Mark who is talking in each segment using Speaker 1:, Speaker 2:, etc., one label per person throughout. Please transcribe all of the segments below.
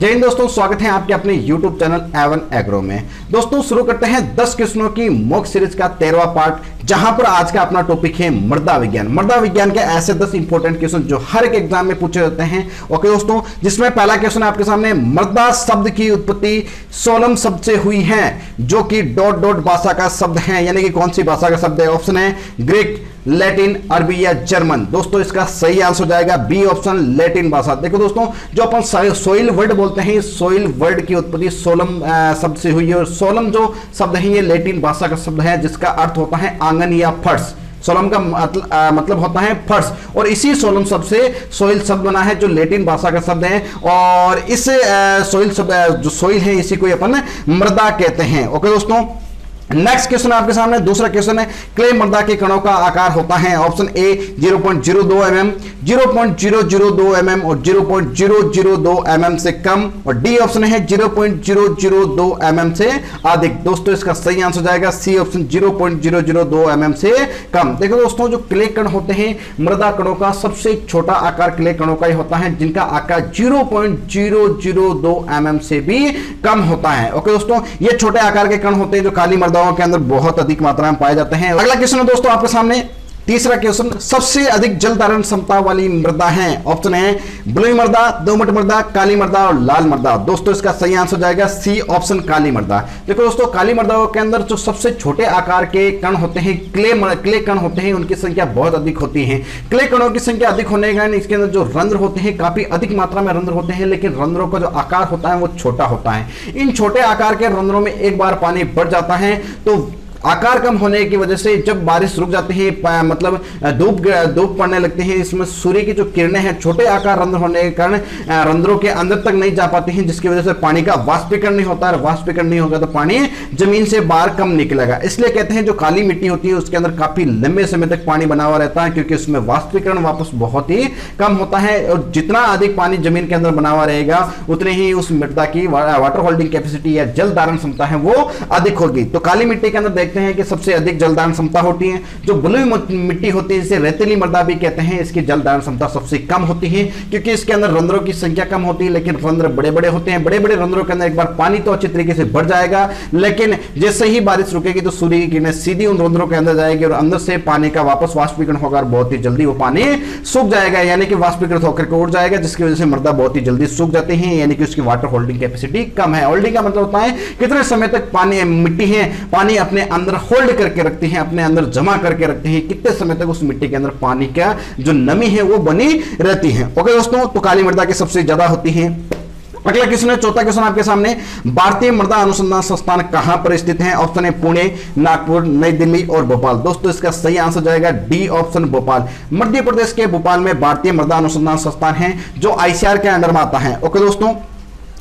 Speaker 1: जय हिंद दोस्तों, स्वागत है आपके अपने YouTube चैनल A1 एग्रो में। दोस्तों शुरू करते हैं 10 क्वेश्चनों की मॉक सीरीज का 13वां पार्ट, जहां पर आज का अपना टॉपिक है मृदा विज्ञान। मृदा विज्ञान के ऐसे 10 इंपॉर्टेंट क्वेश्चन जो हर एक एग्जाम में पूछे जाते हैं। ओके दोस्तों, जिसमें पहला क्वेश्चन आपके सामने, मृदा शब्द की उत्पत्ति सोलम शब्द से हुई है, जो कि डॉट डॉट भाषा का शब्द है। यानी कि कौन सी भाषा का शब्द है? ऑप्शन है ग्रीक, लैटिन, अरबी या जर्मन। दोस्तों इसका सही आंसर हो जाएगा बी ऑप्शन, लैटिन भाषा। देखो दोस्तों, जो अपन सोइल वर्ड बोलते हैं, सोइल वर्ड की उत्पत्ति सोलम शब्द से हुई है। और सोलम जो शब्द है ये लैटिन भाषा का शब्द है, जिसका अर्थ होता है आंगन या फर्श। सोलम का मतलब होता है फर्श, और इसी सोलम शब्द से सोइल शब्द बना है, जो लैटिन भाषा का शब्द है। और इस सोइल शब्द जो सोइल है, इसी को अपन मृदा कहते हैं। ओके दोस्तों, नेक्स्ट क्वेश्चन आपके सामने दूसरा क्वेश्चन है, क्ले मृदा के कणों का आकार होता है। ऑप्शन ए 0.02 mm, 0.002 mm और 0.002 mm से कम, और डी ऑप्शन है 0.002 mm से अधिक। दोस्तों इसका सही आंसर जाएगा सी ऑप्शन, 0.002 mm से कम। देखो दोस्तों, जो क्ले कण होते हैं मृदा कणों का सबसे छोटा आकार क्ले कणों का ही होता है, जिनका आकार 0.002 mm से भी कम होता है। ओके दोस्तों, ये छोटे आकार के कण होते हैं जो काली मृदा के अंदर बहुत अधिक मात्रा में पाए जाते हैं। अगला क्वेश्चन है दोस्तों आपके सामने, तीसरा क्वेश्चन, सबसे अधिक जल धारण क्षमता वाली मृदा है। ऑप्शन है बलुई मृदा, दोमट मृदा, काली मृदा और लाल मृदा। दोस्तों इसका सही आंसर जाएगा सी ऑप्शन, काली मृदा। देखो दोस्तों, काली मृदा के अंदर जो सबसे छोटे आकार के कण होते हैं, क्ले कण होते हैं, उनकी संख्या बहुत अधिक होती है। क्ले कणों की संख्या अधिक होने के कारण इसके अंदर जो रंध्र होते हैं, काफी अधिक मात्रा में रंध्र होते हैं, लेकिन रंध्रों का जो आकार होता है वो छोटा होता है। इन छोटे आकार के रंध्रों में एक बार पानी बढ़ जाता है तो आकार कम होने की वजह से जब बारिश रुक जाती है, मतलब धूप पड़ने लगती है, इसमें सूर्य की जो किरणें हैं छोटे आकार रंध्र होने के कारण रंध्रों के अंदर तक नहीं जा पाती हैं, जिसकी वजह से पानी का वाष्पीकरण नहीं होता है। वाष्पीकरण नहीं होगा तो पानी जमीन से बाहर कम निकलेगा। इसलिए कहते हैं जो काली मिट्टी होती है उसके अंदर काफी लंबे समय तक पानी बना हुआ रहता है, क्योंकि उसमें वाष्पीकरण वापस बहुत ही कम होता है। और जितना अधिक पानी जमीन के अंदर बना हुआ रहेगा, उतने ही उस मृदा की वाटर होल्डिंग कैपेसिटी या जल धारण क्षमता है वो अधिक होगी। तो काली मिट्टी के अंदर देखते हैं कि सबसे अधिक जल धारण क्षमता होती है। जो बलुई मिट्टी होती है, जिसे रेतीली मृदा भी कहते हैं, इसकी जल धारण क्षमता सबसे कम होती है, क्योंकि इसके अंदर रंध्रों की संख्या कम होती है, लेकिन रंध्र बड़े बड़े होते हैं। बड़े बड़े रंध्रों के अंदर एक बार पानी तो अच्छी तरीके से भर जाएगा, लेकिन जैसे ही बारिश रुकेगी तो सूर्य की किरणें सीधी उन रंध्रों के अंदर जाएगी और अंदर से पानी का वापस वाष्पीकरण होगा और बहुत ही जल्दी वो पानी सूख जाएगा, यानी कि वाष्पीकृत होकर के उड़ जाएगा, जिसकी वजह से मृदा बहुत ही जल्दी सूख जाती है, यानी कि उसकी वाटर होल्डिंग कैपेसिटी कम है। होल्डिंग का मतलब होता है कितने समय तक पानी मिट्टी है पानी अपने अंदर होल्ड करके रखती है, अपने अंदर जमा करके रखते हैं, कितने समय तक उस मिट्टी के अंदर पानी का जो नमी है वो बनी रहती है। ओके दोस्तों, तो काली मृदा की सबसे ज्यादा होती है। अगला क्वेश्चन है, चौथा क्वेश्चन आपके सामने, भारतीय मृदा अनुसंधान संस्थान कहां पर स्थित है? ऑप्शन है पुणे, नागपुर, नई दिल्ली और भोपाल। दोस्तों इसका सही आंसर जाएगा डी ऑप्शन, भोपाल। मध्य प्रदेश के भोपाल में भारतीय मृदा अनुसंधान संस्थान है, जो आईसीआर के अंडर में आता है। ओके दोस्तों,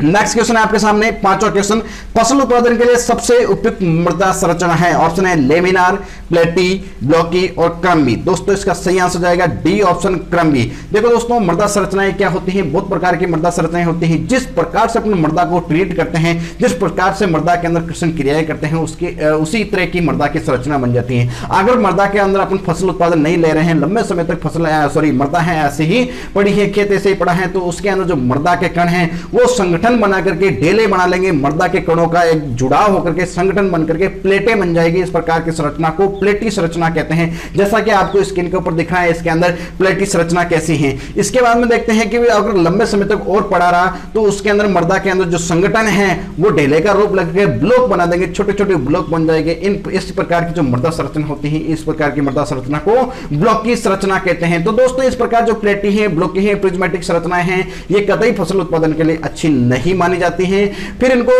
Speaker 1: नेक्स्ट क्वेश्चन है आपके सामने, पांचवा क्वेश्चन, फसल उत्पादन के लिए सबसे उपयुक्त मृदा संरचना है। ऑप्शन है लेमिनार, प्लेटी, ब्लॉकी और क्रम्बी। दोस्तों इसका सही आंसर जाएगा डी ऑप्शन, क्रम्बी। देखो दोस्तों, मृदा संरचनाएं क्या होती हैं? बहुत प्रकार की मृदा संरचनाएं होती हैं। जिस प्रकार से अपने मृदा को ट्रीट करते हैं, जिस प्रकार से मृदा के अंदर कृषि क्रियाएं करते हैं, उसी तरह की मृदा की संरचना बन जाती है। अगर मृदा के अंदर अपन फसल उत्पादन नहीं ले रहे हैं, लंबे समय तक मृदा है ऐसे ही पड़ी है, खेत ऐसे ही पड़ा है, तो उसके अंदर जो मृदा के कण है वो संगठन बना करके ढेले बना लेंगे, मृदा के कणों का एक जुड़ाव होकर के संगठन बन करके प्लेटें बन जाएगी। इस प्रकार की संरचना को प्लेटी संरचना कहते हैं। जैसा कि आपको स्क्रीन के ऊपर दिख रहा है, इसके अंदर प्लेटी संरचना कैसी है। इसके बाद में देखते हैं कि अगर लंबे समय तक और पड़ा रहा तो उसके अंदर मृदा के अंदर जो संगठन है वो ढेले का रूप लेकर ब्लॉक बना देंगे, छोटे छोटे ब्लॉक बन जाएंगे। इस प्रकार की जो मृदा संरचना होती है, इस प्रकार की मृदा संरचना को ब्लॉक की संरचना कहते हैं। तो दोस्तों इस प्रकार जो प्लेटी है, ब्लॉकी है, प्रिज्मेटिक संरचनाएं हैं, ये कतई फसल उत्पादन के लिए अच्छी नहीं मानी जाती हैं। फिर इनको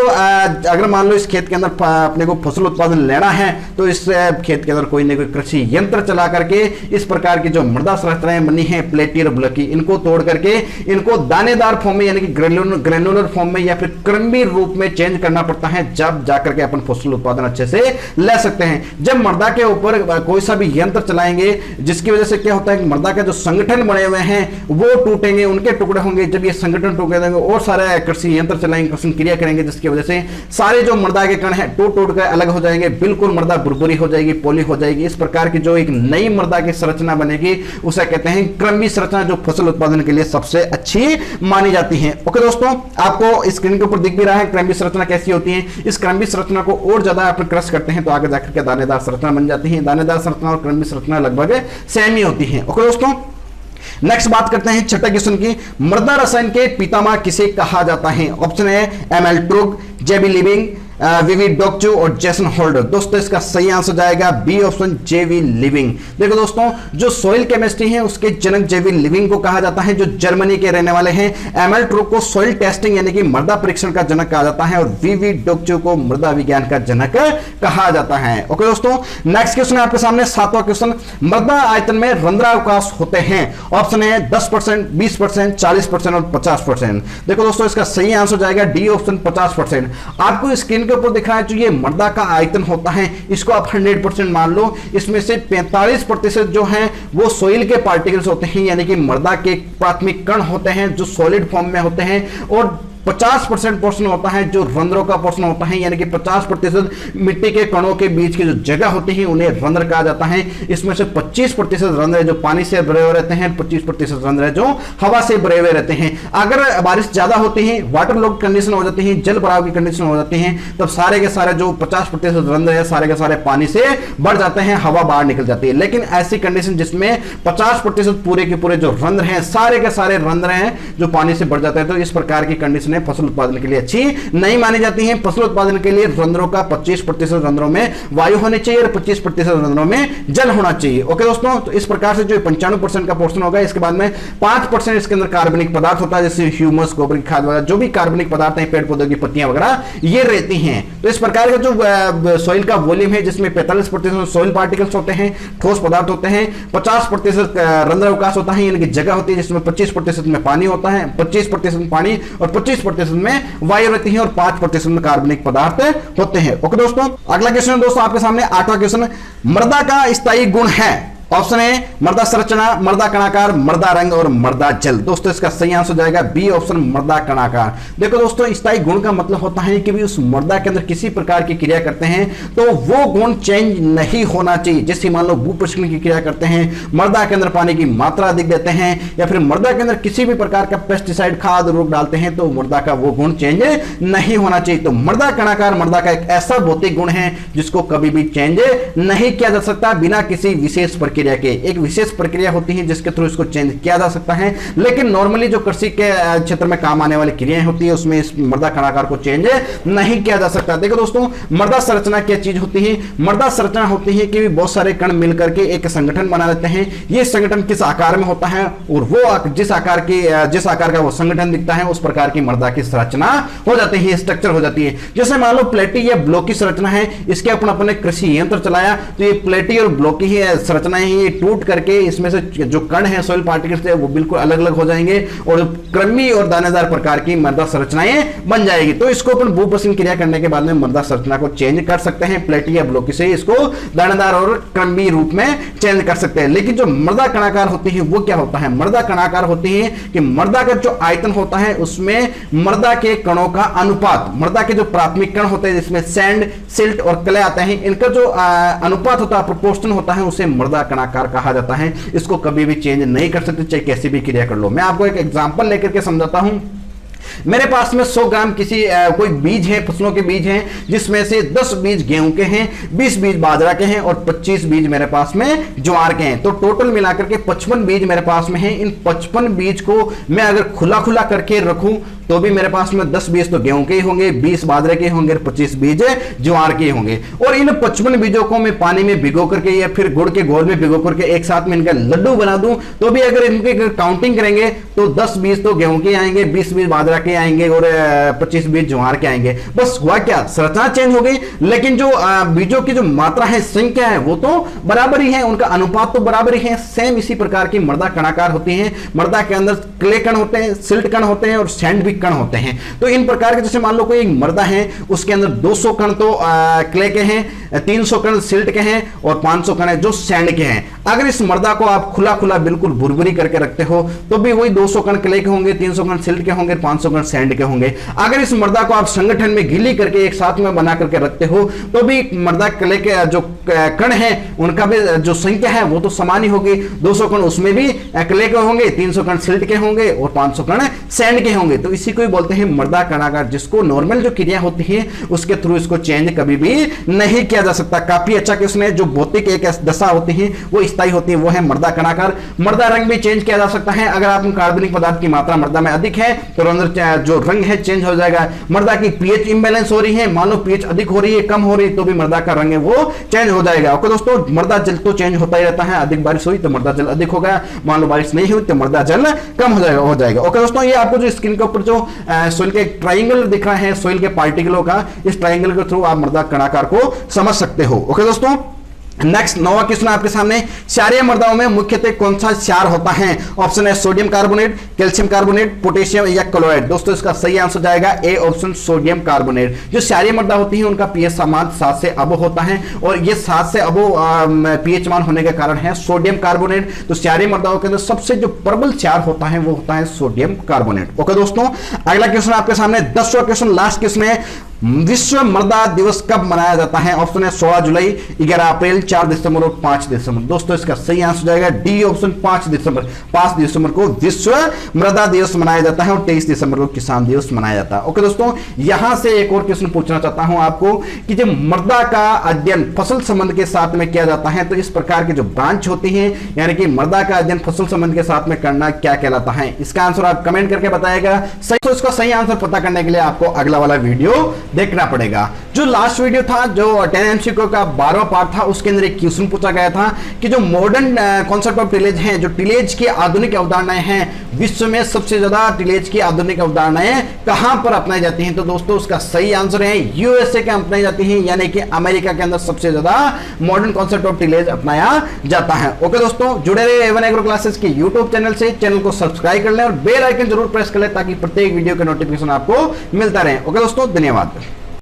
Speaker 1: अगर मान लो इस खेत के अंदर अपने को फसल उत्पादन लेना है तो इस खेत के अंदर कोई ना कोई कृषि यंत्र चला करके इस प्रकार की जो मृदा संरचनाएं बनी है प्लेटी और ब्लॉकी, इनको तोड़ करके इनको दानेदार फॉर्म में यानी कि ग्रेनुलर फॉर्म में या फिर क्रम्बी रूप में चेंज करना पड़ता है, जब जाकर के अपन फसल उत्पादन अच्छे से ले सकते हैं। जब मृदा के ऊपर कोई सा भी यंत्र चलाएंगे, जिसकी वजह से क्या होता है कि मृदा के जो संगठन बने हुए हैं वो टूटेंगे, उनके टुकड़े होंगे। जब ये संगठन टूटेंगे और सारे कृषि कृषि यंत्र चलाएंगे, कृषि क्रिया करेंगे, जिसकी वजह से सारे जो मृदा के कण है टूट टूट कर अलग हो जाएंगे, बिल्कुल मृदा बुरबुरी हो जाएगी, पोली हो जाएगी। इस प्रकार की जो एक नई मृदा की संरचना बनेगी उसे कहते हैं क्रमी संरचना, जो फसल उत्पादन के लिए सबसे अच्छी मानी जाती है। ओके दोस्तों, आपको स्क्रीन के ऊपर दिख भी रहा है क्रमी संरचना कैसी होती है। इस क्रमी संरचना को और ज्यादा आप क्रश करते हैं तो आगे जाकर के दानेदार संरचना बन जाती है। दानेदार संरचना और क्रमी संरचना लगभग सेम ही होती है। ओके दोस्तों, नेक्स्ट बात करते हैं छठे क्वेश्चन की। मृदा रसायन के पितामह किसे कहा जाता है? ऑप्शन है एमएल ट्रूग, जेबी लिविंग, वीवी डॉक्चू और जेसन होल्डर। दोस्तों इसका सही आंसर जाएगा बी ऑप्शन, जेवी लिविंग। देखो दोस्तों, जो सॉइल केमिस्ट्री है उसके जनक जेवी लिविंग को कहा जाता है, जो जर्मनी के रहने वाले हैं। एमएल ट्रूग को सॉइल टेस्टिंग यानी कि मृदा परीक्षण का जनक कहा जाता है और वीवी डॉक्चू को मृदा विज्ञान का जनक कहा जाता है। ओके दोस्तों, नेक्स्ट क्वेश्चन है आपके सामने, सातवां क्वेश्चन। मृदा आयतन में रंध्रावकाश होते हैं? ऑप्शन है 10%, 20%, 40% और 50%। देखो दोस्तों, इसका सही आंसर जाएगा डी ऑप्शन, 50%। आपको स्क्रीन के ऊपर दिख रहा है जो ये मृदा का आयतन होता है, इसको आप 100% मान लो। इसमें से 45% जो है वो सोइल के पार्टिकल्स होते हैं, यानी कि मृदा के प्राथमिक कण होते हैं जो सॉलिड फॉर्म में होते हैं, और 50% पोर्शन होता है जो रंध्रों का पोर्शन होता है, यानी कि 50% मिट्टी के कणों के बीच की जो जगह होती है उन्हें रंध्र कहा जाता है। इसमें से 25% रंध्र जो पानी से भरे हुए रहते हैं, 25% रंध्र जो हवा से भरे हुए रहते हैं। अगर बारिश ज्यादा होती है, वाटर लॉग कंडीशन हो जाती है, जल भराव की कंडीशन हो जाती है, तब सारे के सारे जो 50% रंध्र है सारे के सारे पानी से बढ़ जाते हैं, हवा बाहर निकल जाती है। लेकिन ऐसी कंडीशन जिसमें 50% पूरे के पूरे जो रंध्र हैं सारे के सारे रंध्र हैं जो पानी से बढ़ जाते हैं, तो इस प्रकार की कंडीशन फसल उत्पादन के लिए अच्छी नहीं मानी जाती है। फसल उत्पादन के लिए रंध्रों का 25% रंध्रों में वायु होनी चाहिए और 25% रंध्रों में जल होना चाहिए। ओके दोस्तों, तो इस प्रकार से जो 95% का पोर्शन होगा, इसके बाद में 5% इसके अंदर कार्बनिक पदार्थ होता है, जैसे ह्यूमस, गोबर की खाद वगैरह, जो भी कार्बनिक पदार्थ हैं, पेड़ पौधों की पत्तियां वगैरह ये रहती हैं। तो इस प्रकार का जो सॉइल का वॉल्यूम है, जिसमें 45% सॉइल पार्टिकल्स होते हैं, ठोस पदार्थ होते हैं, 50% रंध्र अवकाश होता है, यानी कि जगह होती है, जिसमें 25% में पानी होता है, 25% में पानी और 25% में वायु रहती है और 5% में कार्बनिक पदार्थ होते हैं। ओके दोस्तों, अगला क्वेश्चन दोस्तों आपके सामने 8वां क्वेश्चन। मृदा का स्थायी गुण है? ऑप्शन है मृदा संरचना, मृदा कणाकार, मृदा रंग और मृदा जल। दोस्तों इसका सही आंसर जाएगा बी ऑप्शन, मृदा कणाकार। देखो दोस्तों, स्थायी गुण का मतलब होता है कि भी उस मृदा के अंदर किसी प्रकार की क्रिया करते हैं तो वो गुण चेंज नहीं होना चाहिए। जैसे मान लो भूप्रक्षरण की क्रिया करते हैं, मृदा के अंदर पानी की मात्रा अधिक देते हैं, या फिर मृदा के अंदर किसी भी प्रकार का पेस्टिसाइड खाद रोग डालते हैं, तो मृदा का वो गुण चेंज नहीं होना चाहिए। तो मृदा कणाकार मृदा का एक ऐसा भौतिक गुण है जिसको कभी भी चेंज नहीं किया जा सकता बिना किसी विशेष प्रक्रिया के। एक विशेष प्रक्रिया होती है जिसके थ्रू इसको चेंज किया जा सकता है, लेकिन नॉर्मली जो कृषि के क्षेत्र में काम आने वाली क्रियाएं होती है उसमें इस मृदा कणाकार को चेंज नहीं किया जा सकता। देखो दोस्तों, मृदा संरचना क्या चीज होती है? मृदा संरचना होती है कि बहुत सारे कण मिलकर के एक संगठन बना लेते हैं। ये संगठन किस आकार में होता है और वो जिस आकार का वो संगठन दिखता है उस प्रकार की मृदा की संरचना हो जाती है, स्ट्रक्चर हो जाती है। जैसे मान लो प्लेटी या ब्लॉक की संरचना है, इसके अपने कृषि यंत्र चलाया तो ये प्लेटी और ब्लॉक की संरचना है, ये टूट करके इसमें से जो कण है सॉइल पार्टिकल्स है वो बिल्कुल अलग अलग हो जाएंगे और क्रमी और दानेदार प्रकार की मृदा संरचनाएं बन जाएगी। तो इसको अपन भूप्रक्षरण क्रिया करने के बाद में मृदा संरचना को चेंज कर सकते हैं, प्लेटी या ब्लॉकी से इसको दानेदार और क्रमी रूप में चेंज कर सकते हैं। लेकिन जो मृदा कणाकार होती है वो क्या होता है? मृदा कणाकार होती है कि मृदा का जो आयतन होता है उसमें मृदा के कणों का अनुपात, मृदा के जो प्राथमिक कण होते हैं जिसमें सैंड, सिल्ट और क्ले आते हैं, इनका जो अनुपात होता है, प्रोपोर्शन होता है, उसे मृदा कणाकार कहा जाता है। इसको कभी भी चेंज नहीं कर सकते चाहे कैसी भी क्रिया कर लो। मैं आपको एक एग्जांपल लेकर के समझाता हूं। मेरे पास में 100 ग्राम किसी कोई बीज है, फसलों के बीज हैं, जिसमें से 10 बीज गेहूं के हैं, 20 बीज बाजरा के हैं और 25 बीज मेरे पास में ज्वार के हैं। तो टोटल मिलाकर के 55 बीज मेरे पास में हैं। इन 55 बीज को मैं अगर खुला खुला करके रखूं तो भी मेरे पास में 10 बीज तो गेहूं के ही होंगे, 20 बाजरे के होंगे, 25 बीज ज्वार के होंगे। और इन 55 बीजों को मैं पानी में भिगो करके या फिर गुड़ के घोल में भिगो करके एक साथ में इनका लड्डू बना दूं तो भी अगर इनकी काउंटिंग करेंगे तो 10 बीज तो गेहूं के आएंगे, 20 बीज बाजरा के आएंगे और 25 बीज ज्वार के आएंगे। बस हुआ क्या, संरचना चेंज हो गई, लेकिन जो बीजों की जो मात्रा है, संख्या है, वो तो बराबर ही है, उनका अनुपात तो बराबर ही है। सेम इसी प्रकार की मृदा कणाकार होती है। मृदा के अंदर क्ले कण होते हैं, सिल्ट कण होते हैं और सैंड भी कण होते हैं। तो इन प्रकार के, जैसे मान लो कोई एक मृदा है, उसके अंदर 200 कण तो क्ले के हैं, 300 कण सिल्ट के हैं और 500 कण है जो सैंड के हैं। अगर इस मृदा को आप खुला खुला बिल्कुल भुरभुरी करके रखते हो तो भी वही 200 कण क्ले के होंगे, 300 कण सिल्ट के होंगे, 500 कण सैंड के होंगे। अगर इस मृदा को आप संगठन में गीली करके एक साथ में बना करके रखते हो तो भी मृदा क्ले के जो कण है उनका भी जो संख्या है वो तो समान ही होगी। 200 कण उसमें भी क्ले के होंगे, 300 कण सिल्ट के होंगे और 500 कण सैंड के होंगे। तो इसी को ही बोलते हैं मृदा कणाकार, जिसको नॉर्मल जो क्रिया होती है उसके थ्रू इसको चेंज कभी भी नहीं किया जा सकता। काफी अच्छा क्वेश्चन है। जो भौतिक एक दशा होती है वो स्थायी होती है, वो है मृदा कणाकार। मृदा रंग भी चेंज किया जा सकता है। अगर आप कार्बनिक पदार्थ की मात्रा मृदा में अधिक है तो अंदर जो रंग है चेंज हो जाएगा। मृदा की पीएच इंबैलेंस हो रही है, मान लो पीएच अधिक हो रही है, कम हो रही है, तो भी मृदा का रंग है वो चेंज हो जाएगा। ओके दोस्तों, मृदा जल तो चेंज होता ही रहता है। अधिक बारिश हुई तो मृदा जल अधिक होगा, मान लो बारिश नहीं हुई तो मृदा जल कम हो जाएगा। ओके दोस्तों, ये आपको जो स्क्रीन के ऊपर जो सोइल के ट्राइंगल दिख रहा है, सोइल के पार्टिकलों का, इस ट्राइंगल के थ्रू आप मृदा कणाकार को समझ सकते हो। ओके दोस्तों, नेक्स्ट 9वां क्वेश्चन आपके सामने, क्षारीय मृदाओं में मुख्यतः कौन सा क्षार होता है? ऑप्शन है sodium carbonate, calcium carbonate, potassium या क्लोराइड। दोस्तों इसका सही आंसर जाएगा ए ऑप्शन, सोडियम कार्बोनेट। जो क्षारीय मृदा होती है उनका पीएच मान 7 से अबव होता है और ये 7 से अबव पीएच मान होने के कारण है सोडियम कार्बोनेट। तो क्षारीय मृदाओं के अंदर सबसे जो प्रबल क्षार होता है वो होता है सोडियम कार्बोनेट। ओके दोस्तों, अगला क्वेश्चन आपके सामने 10वां क्वेश्चन, लास्ट क्वेश्चन है, विश्व मृदा दिवस कब मनाया जाता है? ऑप्शन है 16 जुलाई, 11 अप्रैल, 4 दिसंबर और 5 दिसंबर। दोस्तों इसका सही आंसर जाएगा डी ऑप्शन, 5 दिसंबर। 5 दिसंबर को विश्व मृदा दिवस मनाया जाता है और 23 दिसंबर को किसान दिवस मनाया जाता है। ओके दोस्तों, यहां से एक और क्वेश्चन पूछना चाहता हूं आपको कि जब मृदा का अध्ययन फसल संबंध के साथ में किया जाता है तो इस प्रकार की जो ब्रांच होती है, यानी कि मृदा का अध्ययन फसल संबंध के साथ में करना क्या कहलाता है? इसका आंसर आप कमेंट करके बताएगा। सही, तो इसका सही आंसर पता करने के लिए आपको अगला वाला वीडियो देखना पड़ेगा। जो लास्ट वीडियो था, जो 10 MCQ का 12वां पार्ट था, उसके अंदर एक क्वेश्चन पूछा गया था कि जो मॉडर्न कॉन्सेप्ट ऑफ टिलेज है, जो टिलेज की आधुनिक अवधारणाएं हैं, विश्व में सबसे ज्यादा टिलेज की आधुनिक अवधारणाएं कहां पर अपनाई जाती हैं? तो दोस्तों उसका सही आंसर है यूएसए के अपनाई जाती हैं, यानी कि अमेरिका के अंदर सबसे ज्यादा मॉडर्न कॉन्सेप्ट ऑफ टिलेज अपनाया जाता है। ओके दोस्तों, जुड़े रहे A1 एग्रो क्लासेस के यूट्यूब चैनल से। चैनल को सब्सक्राइब कर लें और बेल आइकन जरूर प्रेस कर लें ताकि प्रत्येक वीडियो के नोटिफिकेशन आपको मिलता रहे। ओके दोस्तों, धन्यवाद।